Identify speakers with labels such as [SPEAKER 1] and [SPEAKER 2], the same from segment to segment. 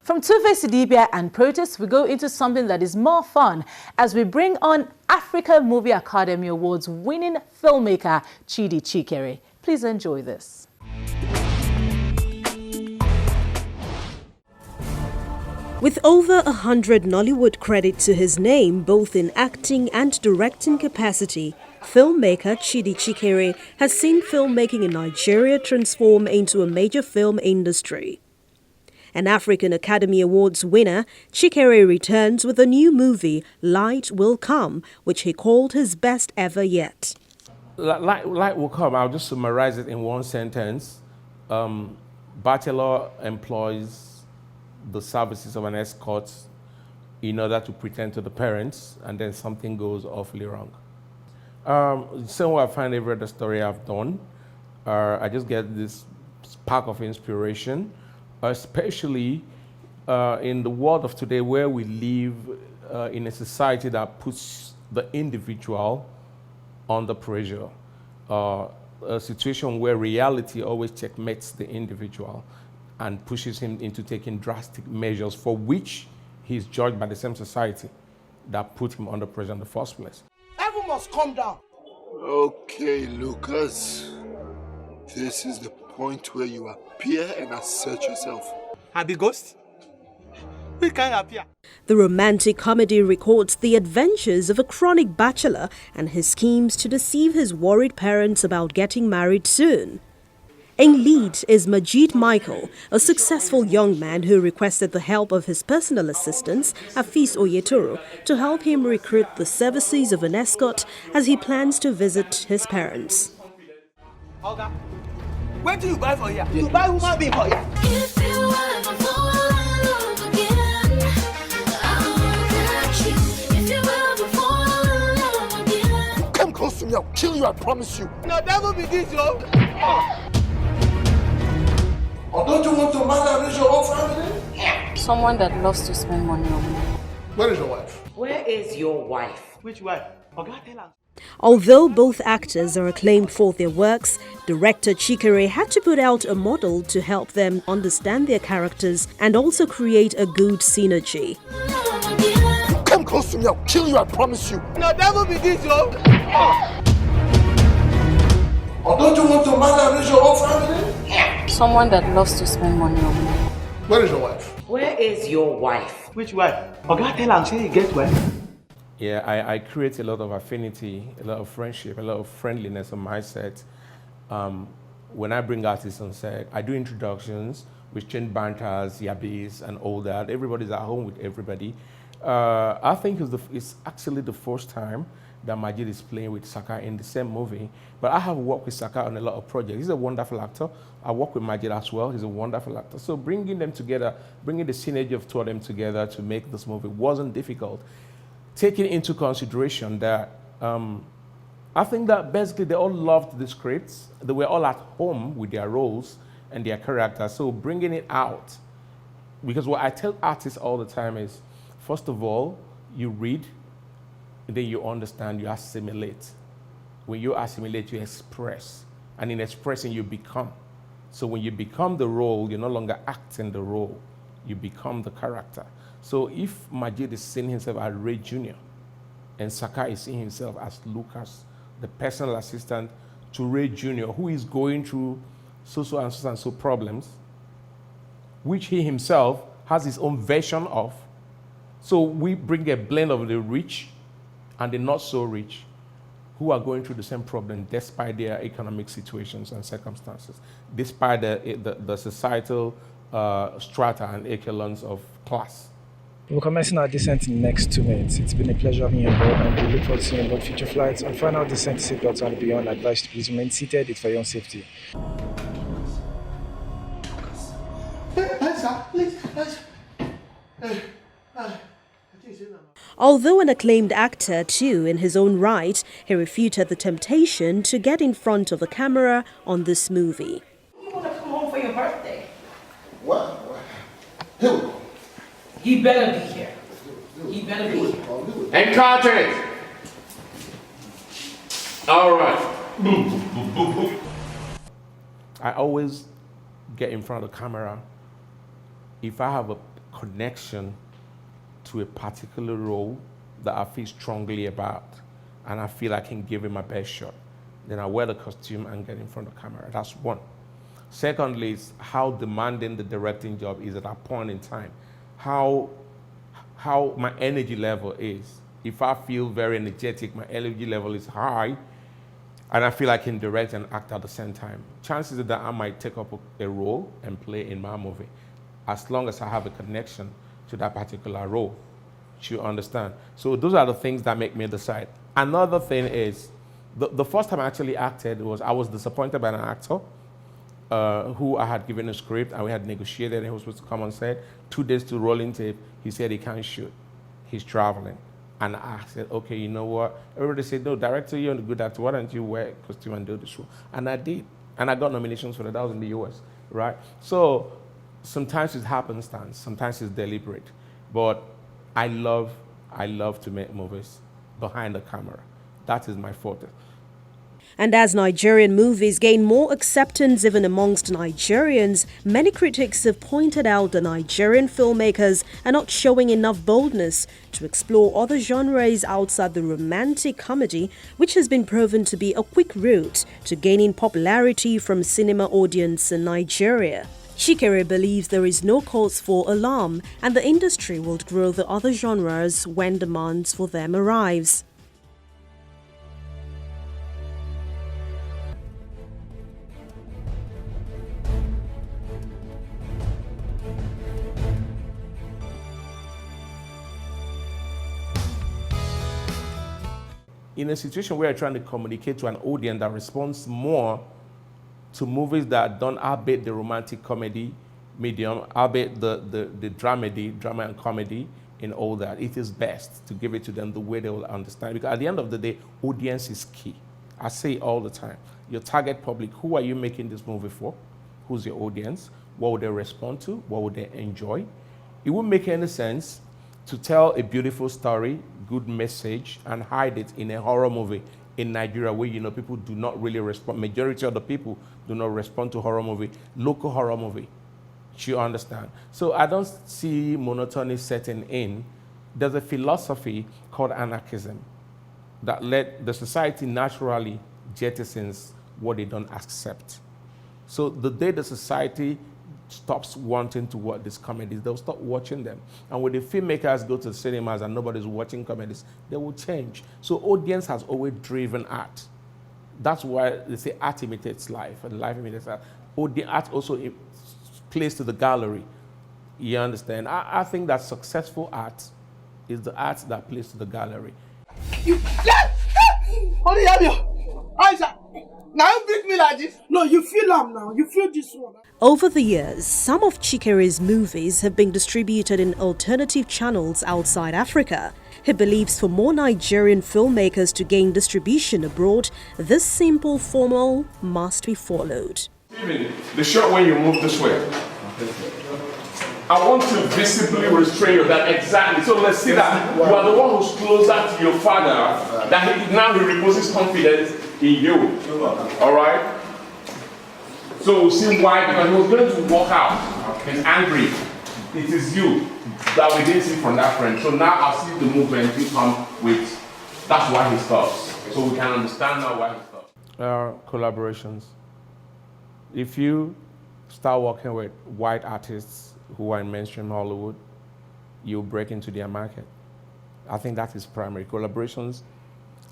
[SPEAKER 1] From Two-Face Idibia and protests, we go into something that is more fun as we bring on Africa Movie Academy Awards winning filmmaker Tchidi Chikere. Please enjoy this.
[SPEAKER 2] With over 100 Nollywood credits to his name, both in acting and directing capacity, filmmaker Tchidi Chikere has seen filmmaking in Nigeria transform into a major film industry. An African Academy Awards winner, Chikere returns with a new movie, Light Will Come, which he called his best ever yet.
[SPEAKER 3] Light will come. I'll just summarize it in one sentence. Bachelor employs the services of an escort in order to pretend to the parents, and then something goes awfully wrong. Same way I find every other story I've done, I just get this spark of inspiration, especially in the world of today where we live in a society that puts the individual under pressure. A situation where reality always checkmates the individual and pushes him into taking drastic measures for which he is judged by the same society that put him under pressure in the first place.
[SPEAKER 4] Everyone must calm down.
[SPEAKER 5] Okay, Lucas. This is the point where you appear and assert yourself.
[SPEAKER 4] Happy ghost? We can't appear.
[SPEAKER 2] The romantic comedy records the adventures of a chronic bachelor and his schemes to deceive his worried parents about getting married soon. In lead is Majid Michel, a successful young man who requested the help of his personal assistant, Afees Oyetoro, to help him recruit the services of an escort as he plans to visit his parents.
[SPEAKER 4] Olga, where do you buy for here? You buy human being for here.
[SPEAKER 6] If you ever fall in love again, I'll catch you. If you ever fall in love again.
[SPEAKER 5] Come close to me, I'll kill you, I promise you.
[SPEAKER 4] No, devil be this, yo.
[SPEAKER 5] Or don't you want to marry and raise your own family?
[SPEAKER 7] Someone that loves to spend money on me.
[SPEAKER 5] Where is your wife?
[SPEAKER 8] Where is your wife?
[SPEAKER 4] Which wife? Olga, tell her.
[SPEAKER 2] Although both actors are acclaimed for their works, director Chikere had to put out a model to help them understand their characters and also create a good synergy.
[SPEAKER 5] Come close to me, I'll kill you, I promise you.
[SPEAKER 4] No, devil be this, yo.
[SPEAKER 5] Or don't you want to marry and raise your own family?
[SPEAKER 7] Someone that loves to spend money on me.
[SPEAKER 5] Where is your wife?
[SPEAKER 8] Where is your wife?
[SPEAKER 4] Which wife? Olga, tell her, say you get wife.
[SPEAKER 3] Yeah, I create a lot of affinity, a lot of friendship, a lot of friendliness on my set. When I bring artists on set, I do introductions with chain banters, yabbies, and all that. Everybody's at home with everybody. I think it's actually the first time that Majid is playing with Saka in the same movie. But I have worked with Saka on a lot of projects. He's a wonderful actor. I work with Majid as well. He's a wonderful actor. So bringing them together, bringing the synergy of two of them together to make this movie wasn't difficult. Taking into consideration that I think that basically they all loved the scripts. They were all at home with their roles and their characters. So bringing it out, because what I tell artists all the time is, first of all, you read, then you understand, you assimilate. When you assimilate, you express. And in expressing, you become. So when you become the role, you're no longer acting the role. You become the character. So if Majid is seeing himself as Ray Jr., and Saka is seeing himself as Lucas, the personal assistant to Ray Jr., who is going through so problems, which he himself has his own version of. So we bring a blend of the rich and the not so rich who are going through the same problem despite their economic situations and circumstances, despite the societal strata and echelons of class.
[SPEAKER 9] We're commencing our descent in the next 2 minutes. It's been a pleasure having you on board, and we look forward to seeing you on board future flights. On final descent, seatbelts and beyond, advised to please remain seated. It's for your own safety.
[SPEAKER 2] Although an acclaimed actor too in his own right, he refuted the temptation to get in front of the camera on this movie.
[SPEAKER 8] You want to come home for your birthday?
[SPEAKER 5] What? Who?
[SPEAKER 8] He better be here. He better be here.
[SPEAKER 3] And cut it! All right. I always get in front of the camera if I have a connection to a particular role that I feel strongly about, and I feel I can give it my best shot, then I wear the costume and get in front of the camera. That's one. Secondly, is how demanding the directing job is at that point in time. How my energy level is. If I feel very energetic, my energy level is high, and I feel I can direct and act at the same time, chances are that I might take up a role and play in my movie, as long as I have a connection to that particular role. You understand? So those are the things that make me decide. Another thing is, the first time I actually acted I was disappointed by an actor who I had given a script and we had negotiated, and he was supposed to come on set. 2 days to rolling tape, he said he can't shoot. He's traveling. And I said, okay, you know what? Everybody said, no, director, you're a good actor. Why don't you wear a costume and do the show? And I did. And I got nominations for that. That was in the US, right? So sometimes it happens, sometimes it's deliberate. But I love to make movies behind the camera. That is my forte.
[SPEAKER 2] And as Nigerian movies gain more acceptance even amongst Nigerians, many critics have pointed out that Nigerian filmmakers are not showing enough boldness to explore other genres outside the romantic comedy, which has been proven to be a quick route to gaining popularity from cinema audience in Nigeria. Chikere believes there is no cause for alarm and the industry will grow the other genres when demands for them arrives.
[SPEAKER 3] In a situation where you're trying to communicate to an audience that responds more to movies that don't albeit the romantic comedy medium, albeit the drama and comedy and all that, it is best to give it to them the way they will understand. Because at the end of the day, audience is key. I say it all the time. Your target public, who are you making this movie for? Who's your audience? What would they respond to? What would they enjoy? It wouldn't make any sense to tell a beautiful story, good message, and hide it in a horror movie in Nigeria where, you know, people do not really respond. Majority of the people do not respond to horror movie, local horror movie. You understand? So I don't see monotony setting in. There's a philosophy called anarchism that let the society naturally jettisons what they don't accept. So the day the society stops wanting to watch these comedies, they'll stop watching them. And when the filmmakers go to the cinemas and nobody's watching comedies, they will change. So audience has always driven art. That's why they say art imitates life, and life imitates art. Art also plays to the gallery. You understand? I think that successful art is the art that plays to the gallery.
[SPEAKER 4] Now you beat me like this? No, you feel am now. You feel this one.
[SPEAKER 2] Over the years, some of Chikere's movies have been distributed in alternative channels outside Africa. He believes for more Nigerian filmmakers to gain distribution abroad, this simple formula must be followed.
[SPEAKER 3] Even the shot when you move this way, I want to visibly restrain you. That exactly. So let's see that you are the one who's closer to your father. That now he reposes confidence in you. All right. So we'll see why, because he was going to walk out. He's angry. It is you that we didn't see from that friend. So now I'll see the movement you come with. That's why he stops. So we can understand now why he stops. Collaborations. If you start working with white artists who are in mainstream Hollywood, you'll break into their market. I think that is primary. Collaborations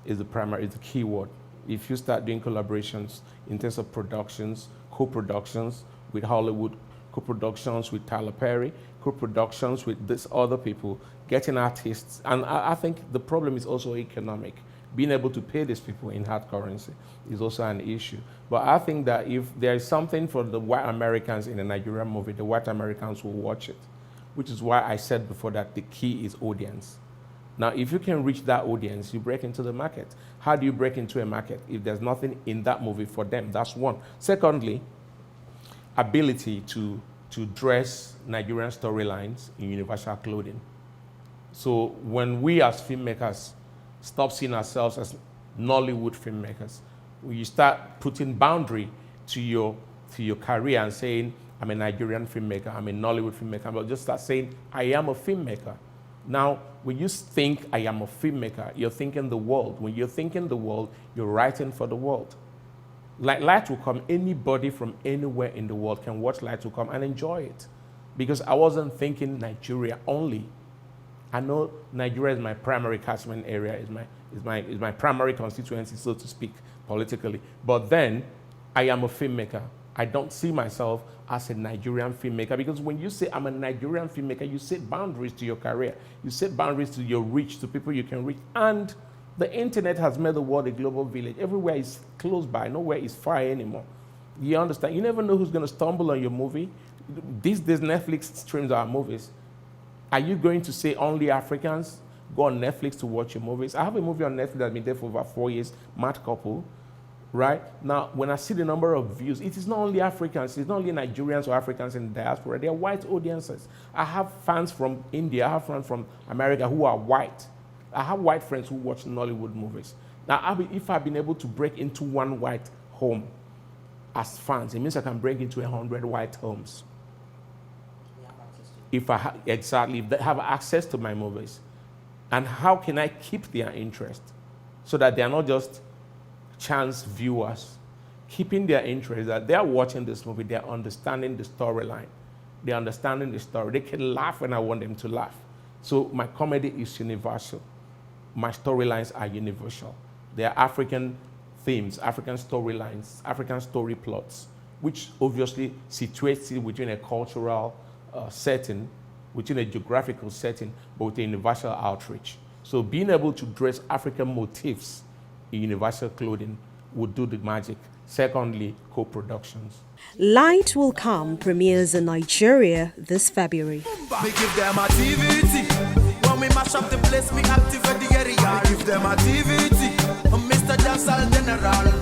[SPEAKER 3] is the key word. If you start doing collaborations in terms of productions, co-productions with Hollywood, co-productions with Tyler Perry, co-productions with these other people, getting artists, and I think the problem is also economic. Being able to pay these people in hard currency is also an issue. But I think that if there is something for the white Americans in a Nigerian movie, the white Americans will watch it, which is why I said before that the key is audience. Now, if you can reach that audience, you break into the market. How do you break into a market if there's nothing in that movie for them? That's one. Secondly, ability to dress Nigerian storylines in universal clothing. So when we as filmmakers stop seeing ourselves as Nollywood filmmakers, you start putting boundary to your career and saying, I'm a Nigerian filmmaker, I'm a Nollywood filmmaker, but just start saying, I am a filmmaker. Now, when you think I am a filmmaker, you're thinking the world. When you're thinking the world, you're writing for the world. Like Light Will Come, anybody from anywhere in the world can watch Light Will Come and enjoy it. Because I wasn't thinking Nigeria only. I know Nigeria is my primary catchment area, is my primary constituency, so to speak, politically. But then, I am a filmmaker. I don't see myself as a Nigerian filmmaker, because when you say I'm a Nigerian filmmaker, you set boundaries to your career. You set boundaries to your reach, to people you can reach. And the internet has made the world a global village. Everywhere is close by, nowhere is far anymore. You understand? You never know who's going to stumble on your movie. These days, Netflix streams our movies. Are you going to say only Africans go on Netflix to watch your movies? I have a movie on Netflix that's been there for over 4 years, Mad Couple. Right? Now, when I see the number of views, it is not only Africans, it's not only Nigerians or Africans in the diaspora, they are white audiences. I have fans from India, I have fans from America who are white. I have white friends who watch Nollywood movies. Now, if I've been able to break into one white home as fans, it means I can break into 100 white homes. If they have access to my movies. And how can I keep their interest so that they are not just chance viewers, keeping their interest, that they are watching this movie, they are understanding the storyline, they are understanding the story, they can laugh when I want them to laugh. So my comedy is universal. My storylines are universal. They are African themes, African storylines, African story plots, which obviously situates it within a cultural setting, within a geographical setting, but with a universal outreach. So being able to dress African motifs in universal clothing would do the magic. Secondly, co-productions.
[SPEAKER 2] Light Will Come premieres in Nigeria this February.
[SPEAKER 4] Me give them activity. When we mash up the place, me activate the area. Me give them activity. Mr. Jassal General.